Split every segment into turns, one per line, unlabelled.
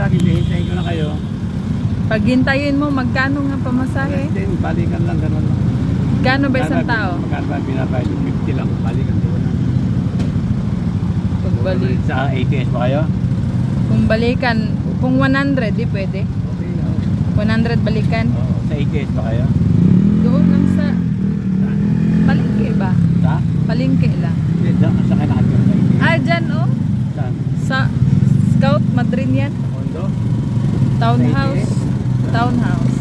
hihintayin ko na kayo.
Pag hintayin mo, magkano nga pamasahe?
Then, balikan lang, gano'n lang.
Gano ba isang tao?
Magkano ba binabayad? 50 lang, balikan doon lang.
Pagbalik.
Sa ATS ba kayo?
Kung balikan, kung 100, di pwede.
Okay,
100 balikan.
Oo, sa ATS ba kayo?
Doon lang sa palengke ba?
Sa?
Palengke lang.
Hindi, sa kayo nakatira sa ATS.
Ah, dyan oh.
Saan?
Sa Scout, Madrid yan.
Kondo?
Townhouse. Townhouse.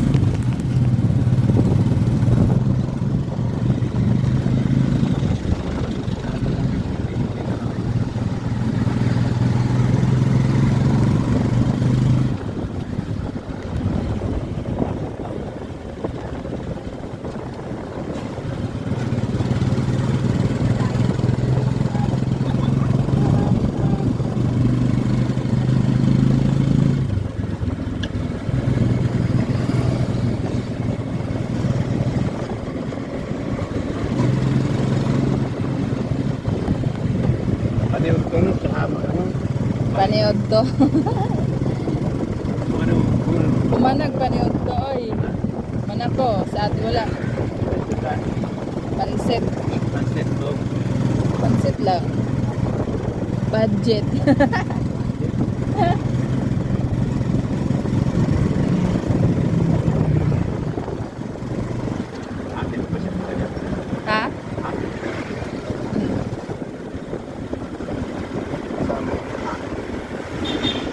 Paniwag ko nun, saka ano?
Paniod to.
Ano?
Umanag paniod to, oy. Manako, sa atin wala. Pansit.
Sunset to.
Pansit lang. Budget.
Atin pa siya talaga.
Ha?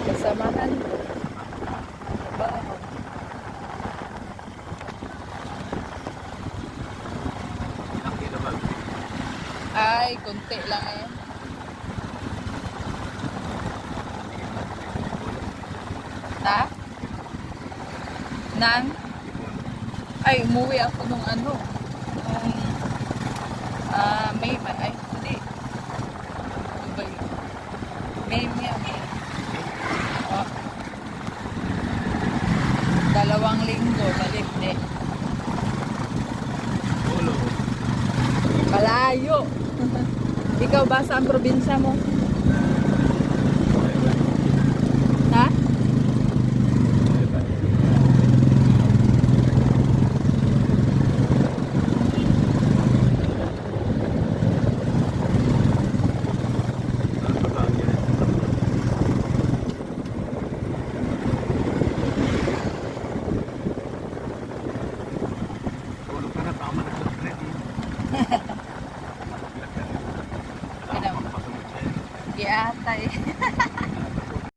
Kasamahan. Ba?
Akin naman.
Ay, konti lang eh. Ha? Nang? Ay, umuwi ako nung ano. Nung, May, ay, hindi. Ano ba yun? May. Oh. 2 linggo, balik din.
Ulo.
Malayo. Ikaw ba, saan probinsya mo?